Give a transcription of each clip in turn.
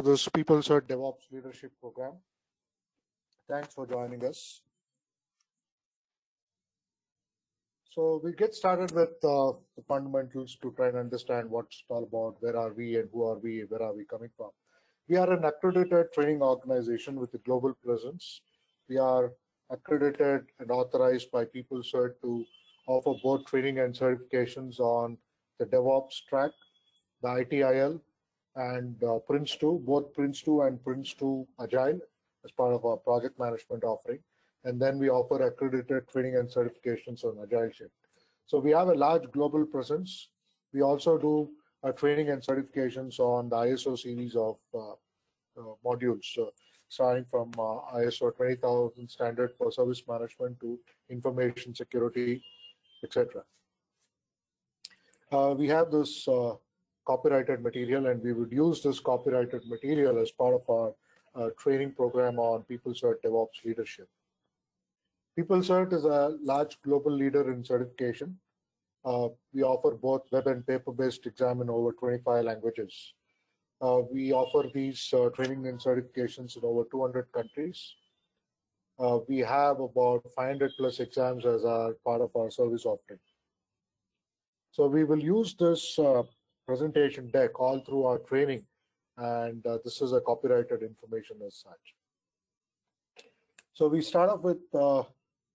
This PeopleCert DevOps Leadership Program. Thanks for joining us. So we get started with the fundamentals to try and understand what's it all about, where are we and who are we, where are we coming from. We are an accredited training organization with a global presence. We are accredited and authorized by PeopleCert to offer both training and certifications on the DevOps track, the ITIL, and Prince2, both Prince2 and Prince2 Agile as part of our project management offering. And then we offer accredited training and certifications on Agile Shift. So we have a large global presence. We also do training and certifications on the ISO series of modules, starting from ISO 20000 standard for service management to information security, etc. We have this copyrighted material, and we would use this copyrighted material as part of our training program on PeopleCert DevOps Leadership. PeopleCert is a large global leader in certification. We offer both web and paper-based exam in over 25 languages. We offer these training and certifications in over 200 countries. We have about 500 plus exams as our part of our service offering. So we will use this presentation deck all through our training, and this is a copyrighted information as such. So we start off with the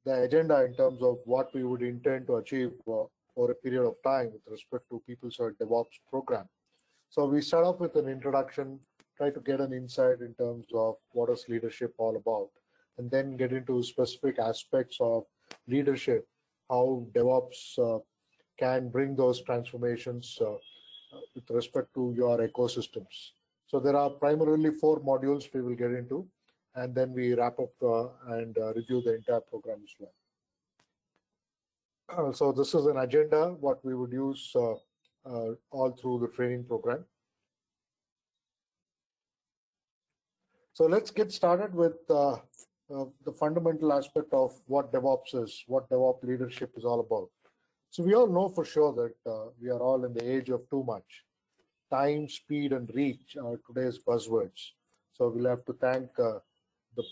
agenda in terms of what we would intend to achieve for a period of time with respect to PeopleCert DevOps program. So we start off with an introduction, try to get an insight in terms of what is leadership all about, and then get into specific aspects of leadership, how DevOps can bring those transformations with respect to your ecosystems. So there are primarily 4 modules we will get into, and then we wrap up and review the entire program as well. So this is an agenda, what we would use all through the training program. So let's get started with the fundamental aspect of what DevOps is, what DevOps leadership is all about. So we all know for sure that we are all in the age of too much. Time, speed, and reach are today's buzzwords. So we'll have to thank the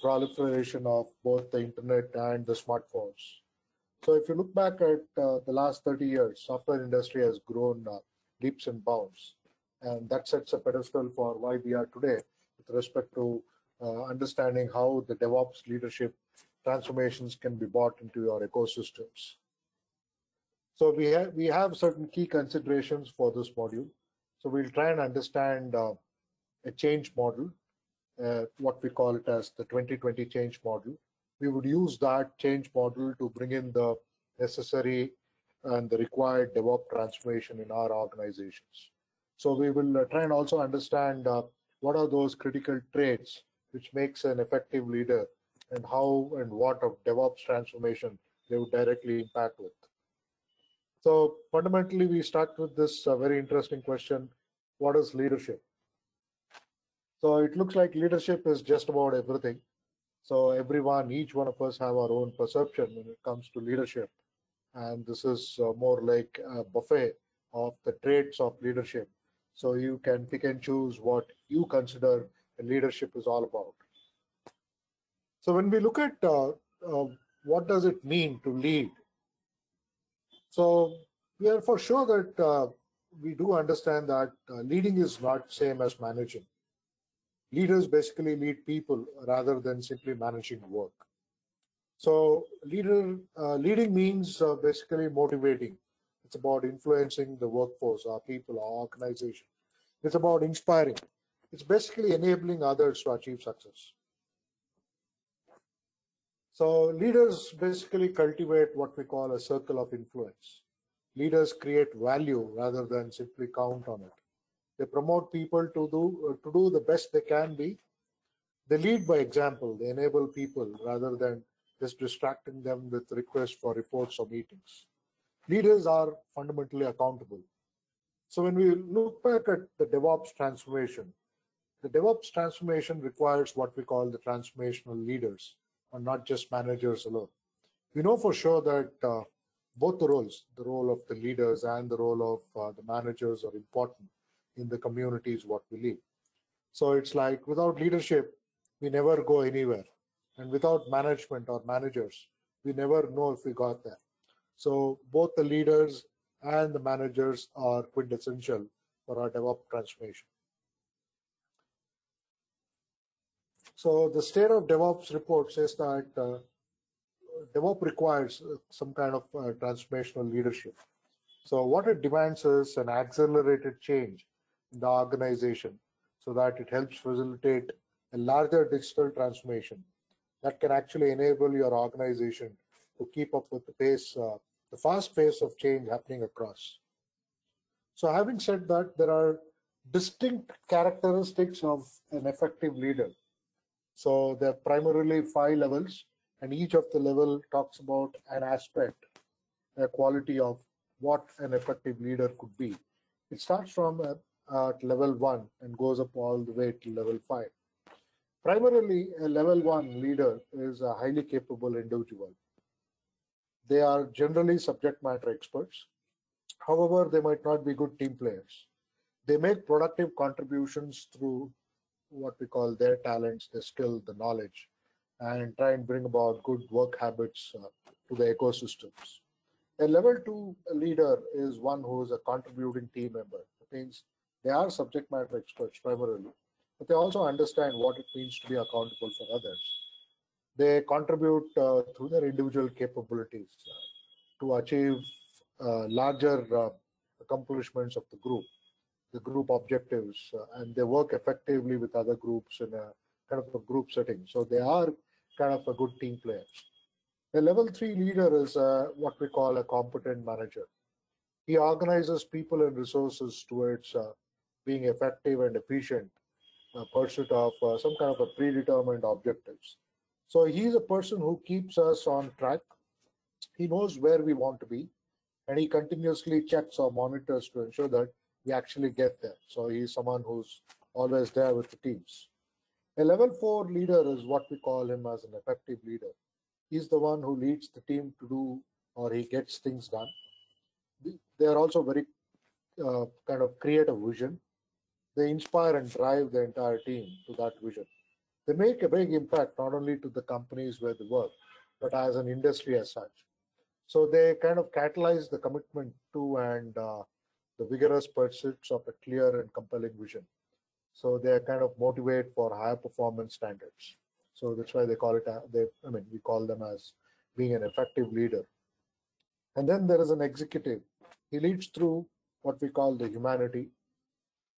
proliferation of both the internet and the smartphones. So if you look back at the last 30 years, software industry has grown leaps and bounds. And that sets a pedestal for why we are today with respect to understanding how the DevOps leadership transformations can be brought into your ecosystems. So we have certain key considerations for this module. So we'll try and understand a change model, what we call it as the 2020 change model. We would use that change model to bring in the necessary and the required DevOps transformation in our organizations. So we will try and also understand what are those critical traits which makes an effective leader, and how and what of DevOps transformation they would directly impact with. So fundamentally, we start with this very interesting question: what is leadership? So it looks like leadership is just about everything. So each one of us have our own perception when it comes to leadership. And this is more like a buffet of the traits of leadership. So you can pick and choose what you consider leadership is all about. So when we look at what does it mean to lead? So we are for sure that we do understand that leading is not same as managing. Leaders basically lead people rather than simply managing work. So leading means basically motivating. It's about influencing the workforce, our people, our organization. It's about inspiring. It's basically enabling others to achieve success. So leaders basically cultivate what we call a circle of influence. Leaders create value rather than simply count on it. They promote people to do the best they can be. They lead by example. They enable people rather than just distracting them with requests for reports or meetings. Leaders are fundamentally accountable. So when we look back at the DevOps transformation, the DevOps transformation requires what we call the transformational leaders, and not just managers alone. We know for sure that both the roles, the role of the leaders and the role of the managers, are important in the communities what we lead. So it's like without leadership, we never go anywhere. And without management or managers, we never know if we got there. So both the leaders and the managers are quintessential for our DevOps transformation. So the state of DevOps report says that DevOps requires some kind of transformational leadership. So what it demands is an accelerated change in the organization so that it helps facilitate a larger digital transformation that can actually enable your organization to keep up with the pace, the fast pace of change happening across. So having said that, there are distinct characteristics of an effective leader. So there are primarily 5 levels, and each of the level talks about an aspect, a quality of what an effective leader could be. It starts from at level 1 and goes up all the way to level 5. Primarily, a level 1 leader is a highly capable individual. They are generally subject matter experts. However, they might not be good team players. They make productive contributions through what we call their talents, their skill, the knowledge, and try and bring about good work habits to the ecosystems. A level 2 leader is one who is a contributing team member. It means they are subject matter experts primarily, but they also understand what it means to be accountable for others. They contribute through their individual capabilities to achieve larger accomplishments of the group objectives, and they work effectively with other groups in a kind of a group setting. So they are kind of a good team players. The level 3 leader is what we call a competent manager. He organizes people and resources towards being effective and efficient pursuit of some kind of a predetermined objectives. So he's a person who keeps us on track. He knows where we want to be, and he continuously checks or monitors to ensure that we actually get there. So he's someone who's always there with the teams. A level 4 leader is what we call him as an effective leader. He's the one who leads the team to do, or he gets things done. They are also very kind of create a vision. They inspire and drive the entire team to that vision. They make a big impact not only to the companies where they work, but as an industry as such. So they kind of catalyze the commitment to and the vigorous pursuits of a clear and compelling vision. So they kind of motivate for higher performance standards. So that's why they call it, we call them as being an effective leader. And then there is an executive. He leads through what we call the humanity.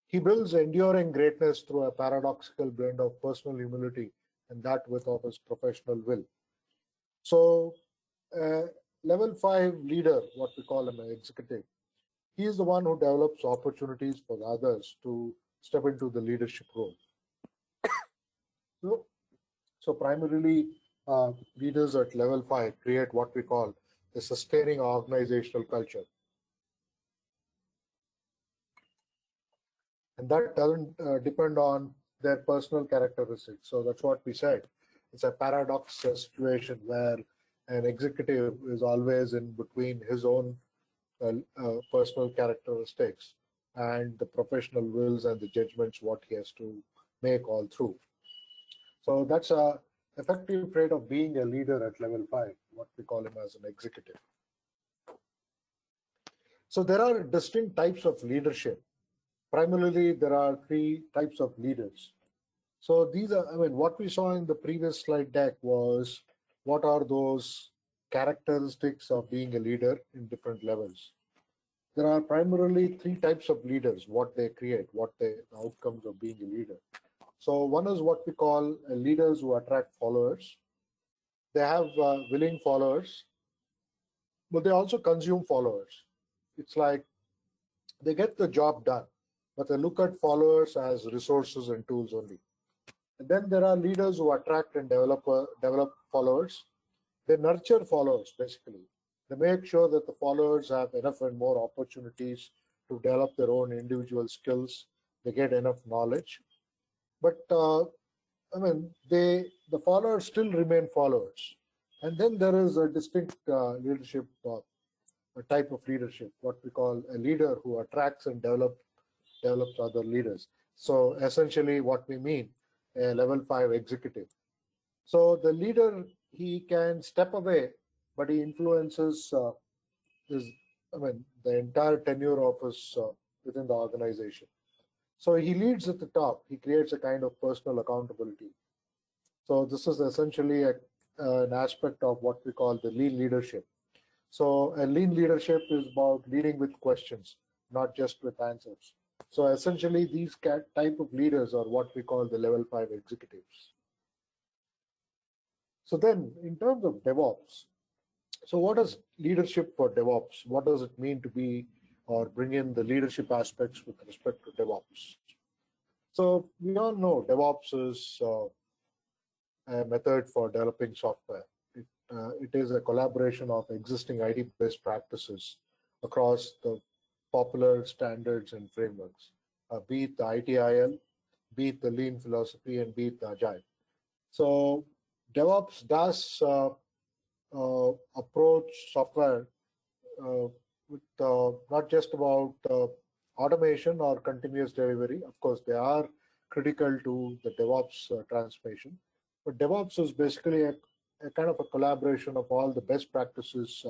He builds enduring greatness through a paradoxical blend of personal humility and that with of his professional will. So level 5 leader, what we call him an executive, he is the one who develops opportunities for the others to step into the leadership role. So primarily, leaders at level 5 create what we call the sustaining organizational culture. And that doesn't depend on their personal characteristics. So that's what we said. It's a paradox situation where an executive is always in between his own personal characteristics and the professional wills and the judgments what he has to make all through. So that's a effective trait of being a leader at level 5, what we call him as an executive. So there are distinct types of leadership. Primarily, there are 3 types of leaders. So these are, what we saw in the previous slide deck was what are those characteristics of being a leader in different levels. There are primarily 3 types of leaders, what they create, what the outcomes of being a leader. So one is what we call leaders who attract followers. They have willing followers, but they also consume followers. It's like they get the job done, but they look at followers as resources and tools only. And then there are leaders who attract and develop followers. They nurture followers, basically. They make sure that the followers have enough and more opportunities to develop their own individual skills. They get enough knowledge. But the followers still remain followers. And then there is a distinct leadership, a type of leadership, what we call a leader who attracts and develops other leaders. So essentially what we mean, a level 5 executive. So the leader, he can step away, but he influences his, the entire tenure of his within the organization. So he leads at the top. He creates a kind of personal accountability. So this is essentially an aspect of what we call the lean leadership. So a lean leadership is about leading with questions, not just with answers. So essentially, these type of leaders are what we call the level 5 executives. So then, in terms of DevOps, so what is leadership for DevOps? What does it mean to be or bring in the leadership aspects with respect to DevOps? So we all know DevOps is a method for developing software. It is a collaboration of existing IT best practices across the popular standards and frameworks, be it the ITIL, be it the lean philosophy, and be it the agile. So DevOps does approach software with not just about automation or continuous delivery. Of course, they are critical to the DevOps transformation. But DevOps is basically a kind of a collaboration of all the best practices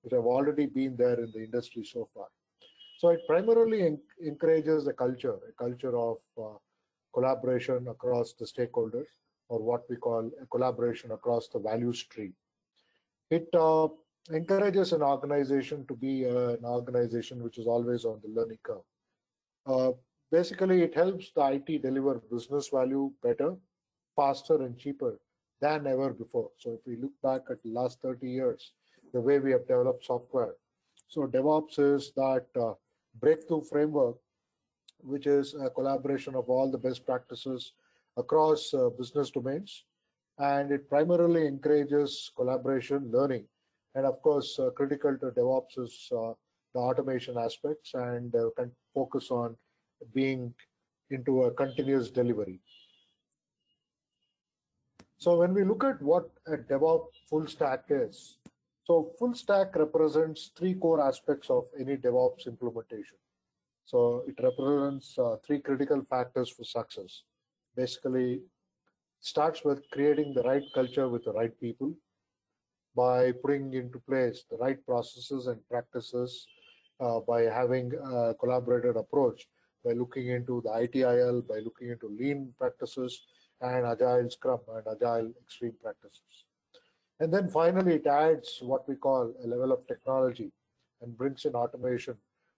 which have already been there in the industry so far. So it primarily encourages a culture of collaboration across the stakeholders, or what we call a collaboration across the value stream. It encourages an organization to be an organization which is always on the learning curve. Uh, Basically, it helps the IT deliver business value better, faster, and cheaper than ever before. So if we look back at the last 30 years, the way we have developed software. So DevOps is that breakthrough framework, which is a collaboration of all the best practices across business domains. And it primarily encourages collaboration, learning, and of course, critical to DevOps is the automation aspects and can focus on being into a continuous delivery. So when we look at what a DevOps full stack is, so full stack represents three core aspects of any DevOps implementation. So it represents three critical factors for success. Basically, starts with creating the right culture with the right people by putting into place the right processes and practices, by having a collaborated approach, by looking into the ITIL, by looking into lean practices and agile scrum and agile extreme practices. And then finally, it adds what we call a level of technology and brings in automation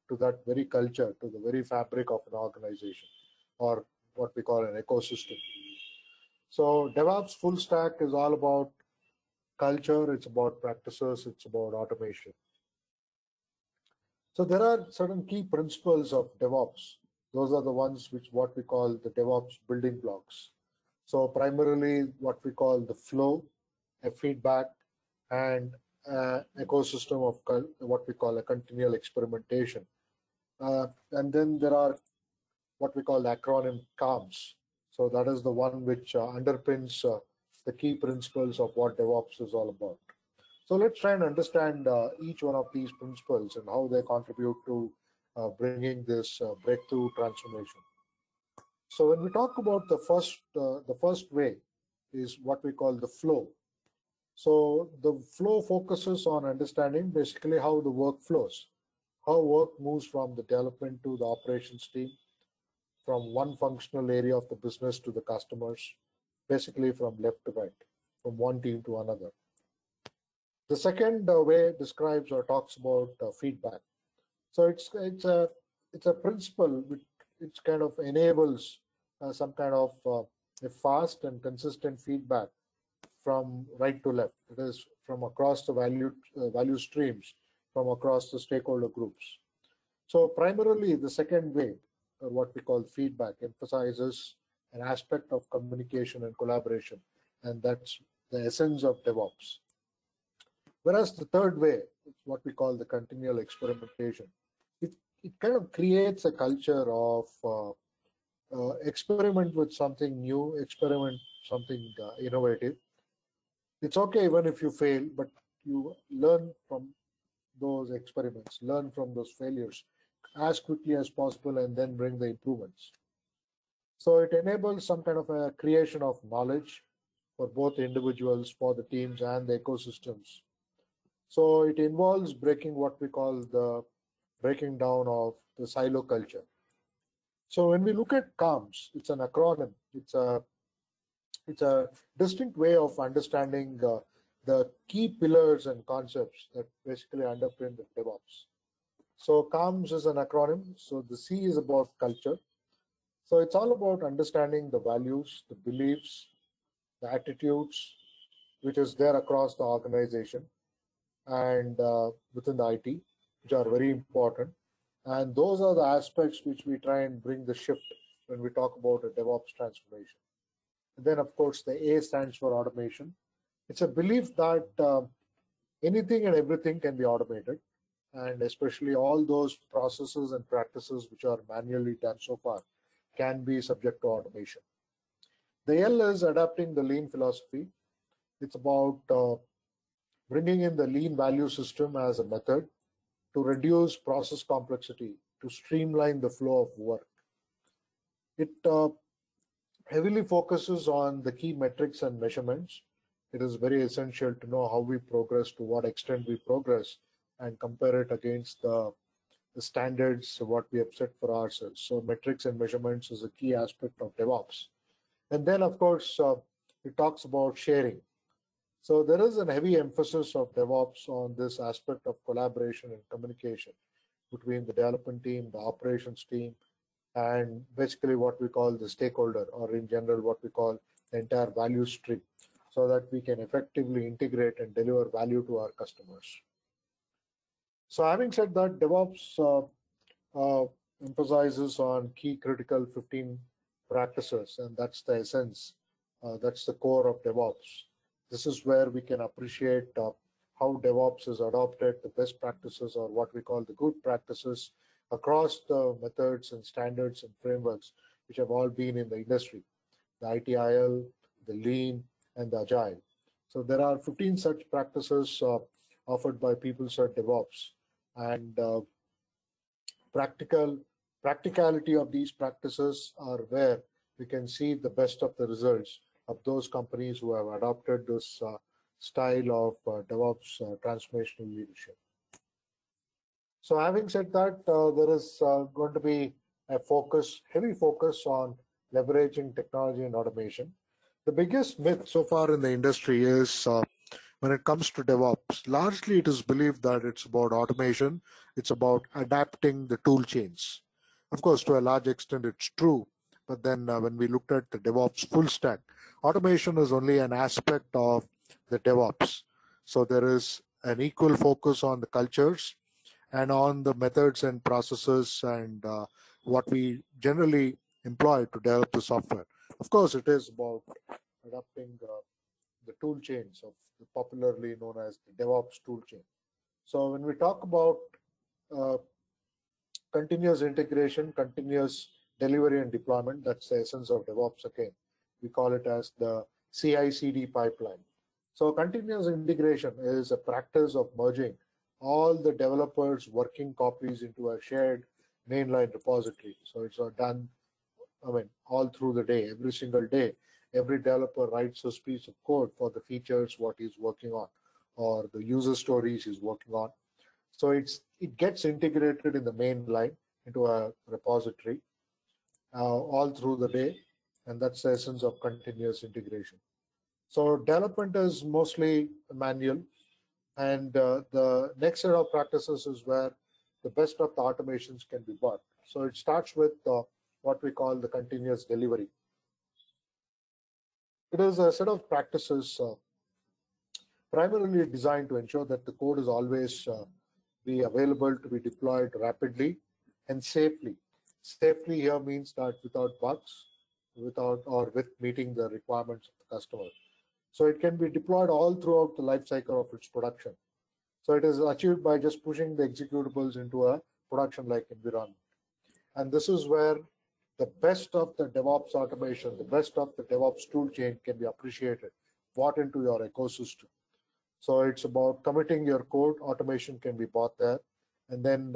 to that very culture, to the very fabric of an organization, or what we call an ecosystem. So DevOps full stack is all about culture, it's about practices, it's about automation. So there are certain key principles of DevOps. Those are the ones which what we call the DevOps building blocks. So primarily what we call the flow, a feedback, and ecosystem of what we call a continual experimentation. And then there are what we call the acronym CALMS. So that is the one which underpins the key principles of what DevOps is all about. So let's try and understand each one of these principles and how they contribute to bringing this breakthrough transformation. So when we talk about the first way is what we call the flow. So the flow focuses on understanding basically how the work flows, how work moves from the development to the operations team, from one functional area of the business to the customers, basically from left to right, from one team to another. The second way describes or talks about feedback. So it's a principle which it kind of enables some kind of a fast and consistent feedback from right to left. It is from across the value streams, from across the stakeholder groups. So primarily, the second way, or what we call feedback, emphasizes an aspect of communication and collaboration, and that's the essence of DevOps. Whereas the third way, what we call the continual experimentation, it kind of creates a culture of experiment with something new, experiment something innovative. It's okay even if you fail, but you learn from those experiments, learn from those failures as quickly as possible, and then bring the improvements. So it enables some kind of a creation of knowledge for both individuals, for the teams and the ecosystems. So it involves breaking what we call the breaking down of the silo culture. So when we look at CALMS, it's an acronym. It's a distinct way of understanding the key pillars and concepts that basically underpin the DevOps. So CALMS is an acronym. So the C is about culture. So it's all about understanding the values, the beliefs, the attitudes, which is there across the organization and within the IT, which are very important. And those are the aspects which we try and bring the shift when we talk about a DevOps transformation. And then, of course, the A stands for automation. It's a belief that anything and everything can be automated, and especially all those processes and practices which are manually done so far can be subject to automation. The L is adapting the lean philosophy. It's about bringing in the lean value system as a method to reduce process complexity, to streamline the flow of work. It heavily focuses on the key metrics and measurements. It is very essential to know how we progress, to what extent we progress, and compare it against the standards, what we have set for ourselves. So metrics and measurements is a key aspect of DevOps. And then, of course, it talks about sharing. So there is a heavy emphasis of DevOps on this aspect of collaboration and communication between the development team, the operations team, and basically what we call the stakeholder, or in general, what we call the entire value stream, so that we can effectively integrate and deliver value to our customers. So having said that, DevOps emphasizes on key critical 15 practices, and that's the essence, that's the core of DevOps. This is where we can appreciate how DevOps is adopted, the best practices, or what we call the good practices across the methods and standards and frameworks which have all been in the industry, the ITIL, the Lean, and the Agile. So there are 15 such practices offered by PeopleCert DevOps, and practicality of these practices are where we can see the best of the results of those companies who have adopted this style of DevOps transformational leadership. So having said that, there is going to be a heavy focus on leveraging technology and automation. The biggest myth so far in the industry is when it comes to DevOps, largely it is believed that it's about automation, it's about adapting the tool chains. Of course, to a large extent, it's true. But then when we looked at the DevOps full stack, automation is only an aspect of the DevOps. So there is an equal focus on the cultures and on the methods and processes and what we generally employ to develop the software. Of course, it is about adapting the tool chains of the popularly known as the DevOps tool chain. So when we talk about continuous integration, continuous delivery and deployment, that's the essence of DevOps again. We call it as the CI/CD pipeline. So continuous integration is a practice of merging all the developers' working copies into a shared mainline repository. So it's done, all through the day, every single day. Every developer writes a piece of code for the features what he's working on, or the user stories he's working on. So it gets integrated in the main line into a repository all through the day, and that's the essence of continuous integration. So development is mostly manual, and the next set of practices is where the best of the automations can be bought. So it starts with what we call the continuous delivery. It is a set of practices primarily designed to ensure that the code is always be available to be deployed rapidly and safely. Safely here means that without bugs, with meeting the requirements of the customer. So it can be deployed all throughout the life cycle of its production. So it is achieved by just pushing the executables into a production-like environment. And this is where the best of the DevOps automation, the best of the DevOps tool chain can be appreciated, bought into your ecosystem. So it's about committing your code, automation can be bought there, and then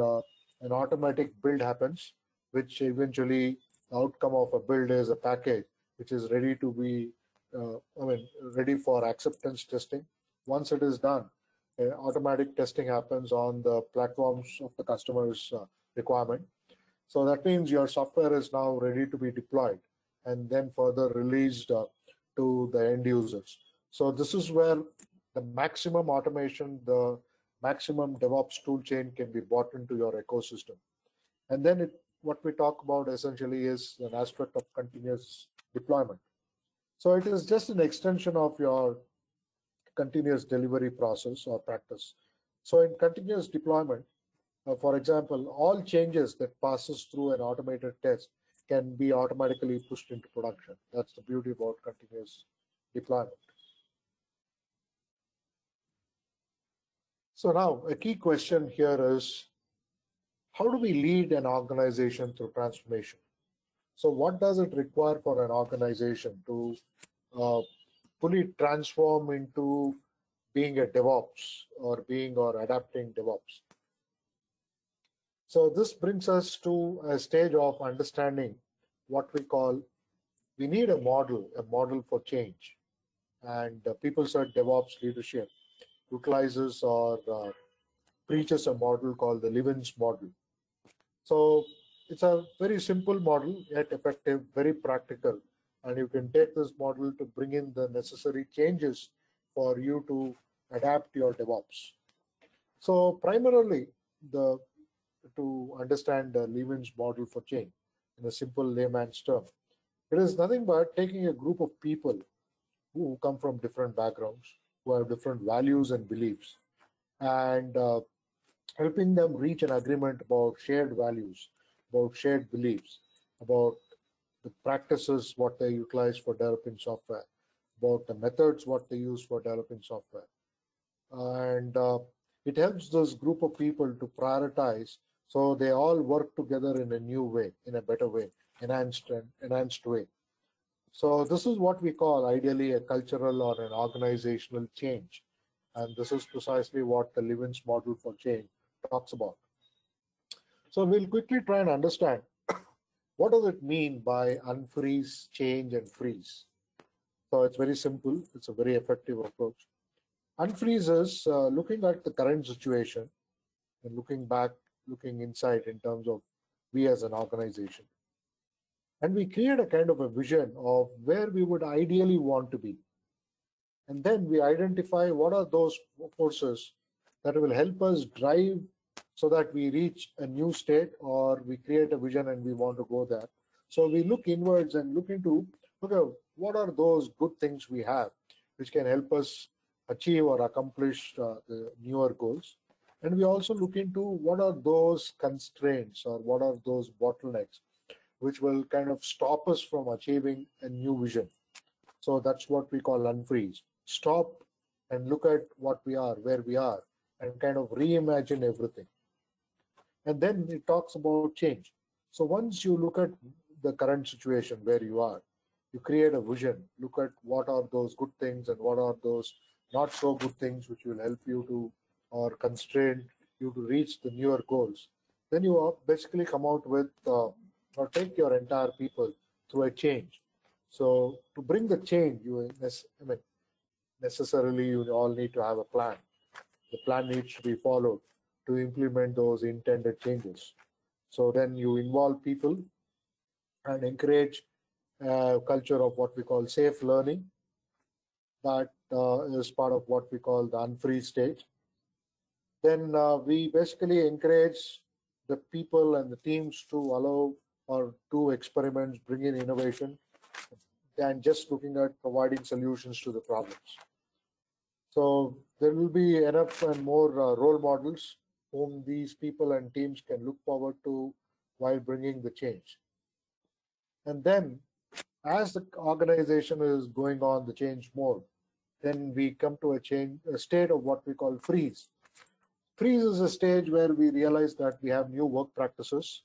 an automatic build happens, which eventually outcome of a build is a package which is ready to be, ready for acceptance testing. Once it is done, automatic testing happens on the platforms of the customer's requirement. So that means your software is now ready to be deployed and then further released to the end users. So this is where the maximum automation, the maximum DevOps tool chain can be brought into your ecosystem. And then what we talk about essentially is an aspect of continuous deployment. So it is just an extension of your continuous delivery process or practice. So in continuous deployment, for example, all changes that passes through an automated test can be automatically pushed into production. That's the beauty about continuous deployment. So now a key question here is, how do we lead an organization through transformation? So what does it require for an organization to fully transform into being a DevOps or adapting DevOps? So this brings us to a stage of understanding what we call, we need a model for change. And people said DevOps leadership utilizes or preaches a model called the Levins model. So it's a very simple model, yet effective, very practical. And you can take this model to bring in the necessary changes for you to adapt your DevOps. So primarily, to understand the Levins model for change in a simple layman's term, it is nothing but taking a group of people who come from different backgrounds, who have different values and beliefs, and helping them reach an agreement about shared values, about shared beliefs, about the practices, what they utilize for developing software, about the methods, what they use for developing software. And it helps this group of people to prioritize, so they all work together in a new way, in a better way, enhanced way. So this is what we call ideally a cultural or an organizational change. And this is precisely what the Levins model for change talks about. So we'll quickly try and understand what does it mean by unfreeze, change, and freeze. So it's very simple. It's a very effective approach. Unfreeze is looking at the current situation and looking back, looking inside in terms of we as an organization. And we create a kind of a vision of where we would ideally want to be. And then we identify what are those forces that will help us drive so that we reach a new state, or we create a vision and we want to go there. So we look inwards and look into, okay, what are those good things we have which can help us achieve or accomplish the newer goals. And we also look into what are those constraints or what are those bottlenecks which will kind of stop us from achieving a new vision. So that's what we call unfreeze. Stop and look at what we are, where we are, and kind of reimagine everything. And then it talks about change. So once you look at the current situation where you are, you create a vision, look at what are those good things and what are those not so good things which will help you to or constrain you to reach the newer goals. Then you basically come out with or take your entire people through a change. So to bring the change, necessarily you all need to have a plan. The plan needs to be followed to implement those intended changes. So then you involve people and encourage a culture of what we call safe learning. That is part of what we call the unfreeze stage. Then we basically encourage the people and the teams to allow or do experiments, bring in innovation, and just looking at providing solutions to the problems. So there will be enough and more role models whom these people and teams can look forward to while bringing the change. And then as the organization is going on the change mode, then we come to a state of what we call freeze. Freeze is a stage where we realize that we have new work practices.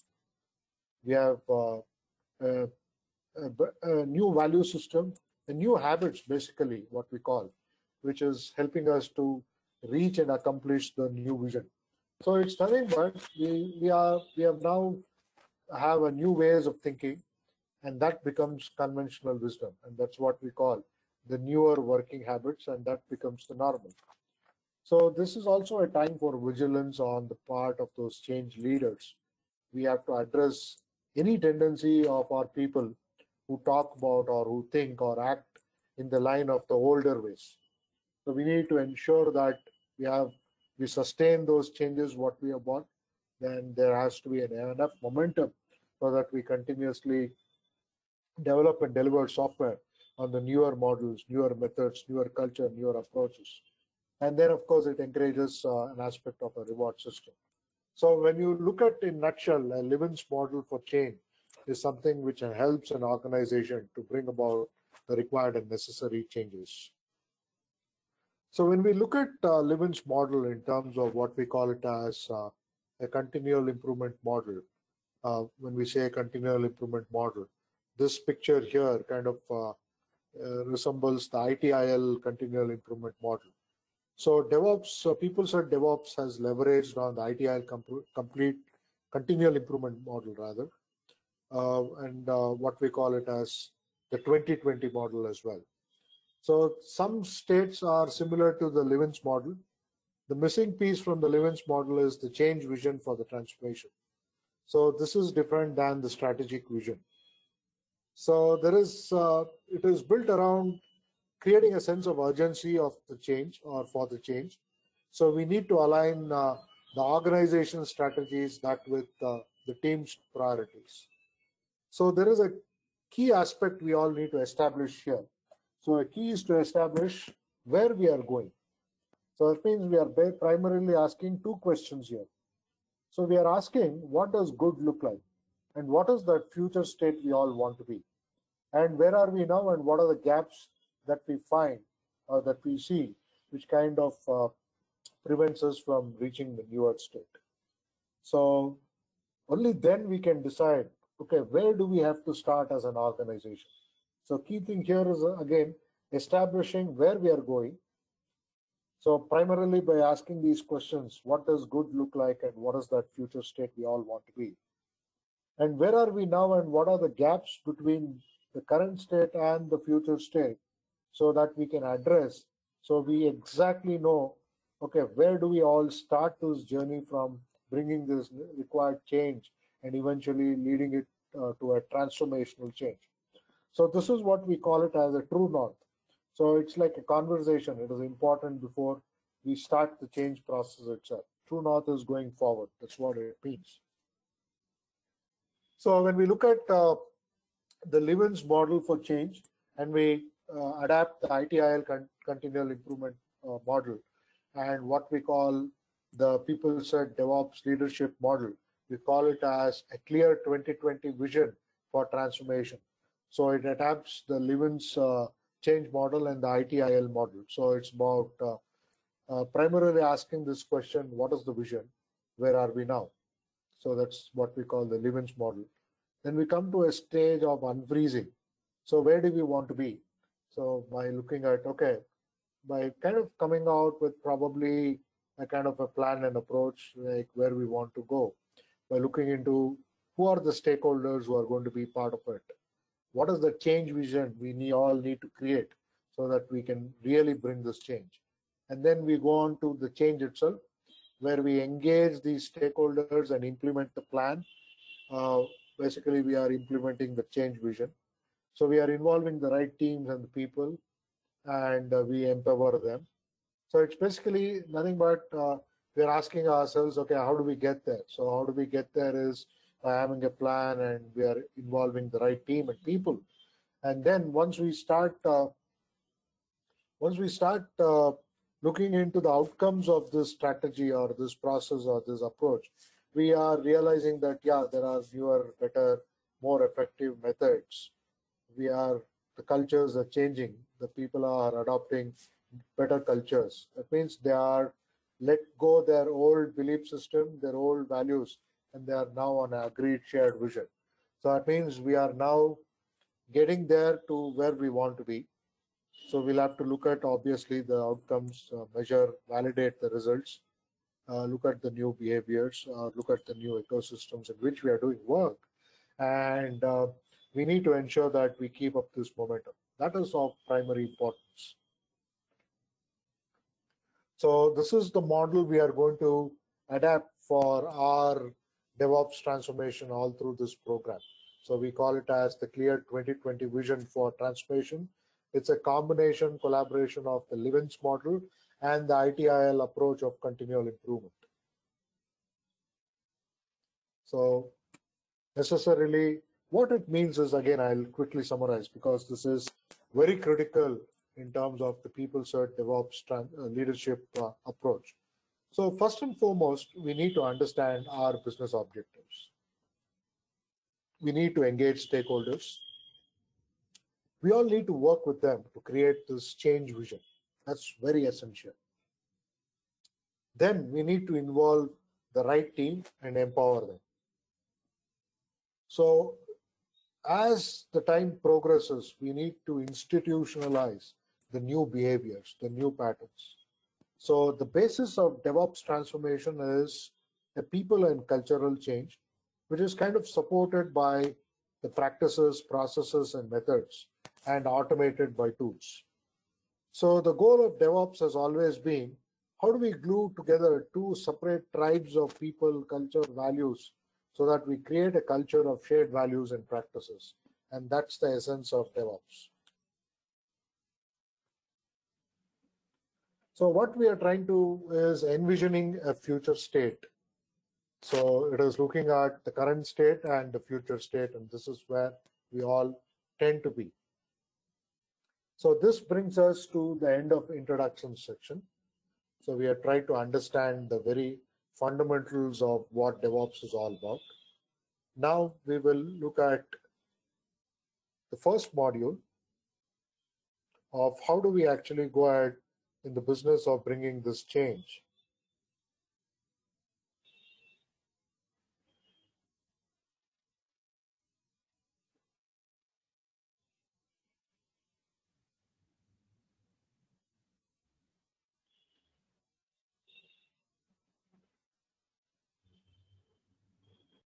We have a new value system, a new habits, basically, what we call, which is helping us to reach and accomplish the new vision. So it's nothing but we have now have a new ways of thinking. and that becomes conventional wisdom, and that's what we call the newer working habits, and that becomes the normal. So this is also a time for vigilance on the part of those change leaders. We have to address any tendency of our people who talk about or who think or act in the line of the older ways. So we need to ensure that we sustain those changes what we have bought. Then there has to be enough momentum so that we continuously develop and deliver software on the newer models, newer methods, newer culture, newer approaches. And then, of course, it encourages an aspect of a reward system. So when you look at in nutshell, a Levins model for change is something which helps an organization to bring about the required and necessary changes. So when we look at Levins model in terms of what we call it as a continual improvement model, when we say a continual improvement model, this picture here kind of resembles the ITIL continual improvement model. So DevOps, people said DevOps has leveraged on the ITIL complete continual improvement model rather, and what we call it as the 2020 model as well. So some states are similar to the Levins model. The missing piece from the Levins model is the change vision for the transformation. So this is different than the strategic vision. So there is, it is built around creating a sense of urgency of the change or for the change. So we need to align the organization strategies that with the team's priorities. So there is a key aspect we all need to establish here. So a key is to establish where we are going. So that means we are primarily asking two questions here. So we are asking, what does good look like? And what is the future state we all want to be? And where are we now, and what are the gaps that we find or that we see, which kind of prevents us from reaching the newer state? So only then we can decide, okay, where do we have to start as an organization? So key thing here is, again, establishing where we are going. So primarily by asking these questions, what does good look like and what is that future state we all want to be? And where are we now and what are the gaps between the current state and the future state so that we can address, so we exactly know, okay, where do we all start this journey from bringing this required change and eventually leading it to a transformational change. So this is what we call it as a true north. So it's like a conversation. It is important before we start the change process itself. True north is going forward. That's what it means. So when we look at the Levins model for change and we adapt the ITIL continual improvement model and what we call the people said DevOps leadership model, we call it as a clear 2020 vision for transformation. So it adapts the Levins change model and the ITIL model. So it's about primarily asking this question, what is the vision? Where are we now? So that's what we call the Levins model. Then we come to a stage of unfreezing. So where do we want to be? So by looking at, okay, by kind of coming out with probably a kind of a plan and approach, like where we want to go, by looking into who are the stakeholders who are going to be part of it. What is the change vision we all need to create so that we can really bring this change? And then we go on to the change itself, where we engage these stakeholders and implement the plan. Basically, we are implementing the change vision. So we are involving the right teams and the people, and we empower them. So it's basically nothing but we're asking ourselves, okay, how do we get there? So how do we get there is by having a plan, and we are involving the right team and people. And then once we start looking into the outcomes of this strategy or this process or this approach, we are realizing that, yeah, there are newer, better, more effective methods. The cultures are changing. The people are adopting better cultures. That means they are let go their old belief system, their old values, and they are now on an agreed shared vision. So that means we are now getting there to where we want to be. So we'll have to look at obviously the outcomes, measure, validate the results, look at the new behaviors, look at the new ecosystems in which we are doing work, and we need to ensure that we keep up this momentum. That is of primary importance. So this is the model we are going to adapt for our DevOps transformation all through this program. So we call it as the Clear 2020 vision for transformation. It's a combination collaboration of the Levins model and the ITIL approach of continual improvement. So necessarily what it means is, again, I'll quickly summarize because this is very critical in terms of the people-centered DevOps leadership approach. So first and foremost, we need to understand our business objectives. We need to engage stakeholders. We all need to work with them to create this change vision. That's very essential. Then we need to involve the right team and empower them. So as the time progresses, we need to institutionalize the new behaviors, the new patterns. So the basis of DevOps transformation is a people and cultural change, which is kind of supported by the practices, processes, and methods, and automated by tools. So the goal of DevOps has always been, how do we glue together two separate tribes of people, culture, values, so that we create a culture of shared values and practices. And that's the essence of DevOps. So what we are trying to is envisioning a future state. So it is looking at the current state and the future state, and this is where we all tend to be. So this brings us to the end of introduction section. So we are trying to understand the very fundamentals of what DevOps is all about. Now we will look at the first module of how do we actually go ahead in the business of bringing this change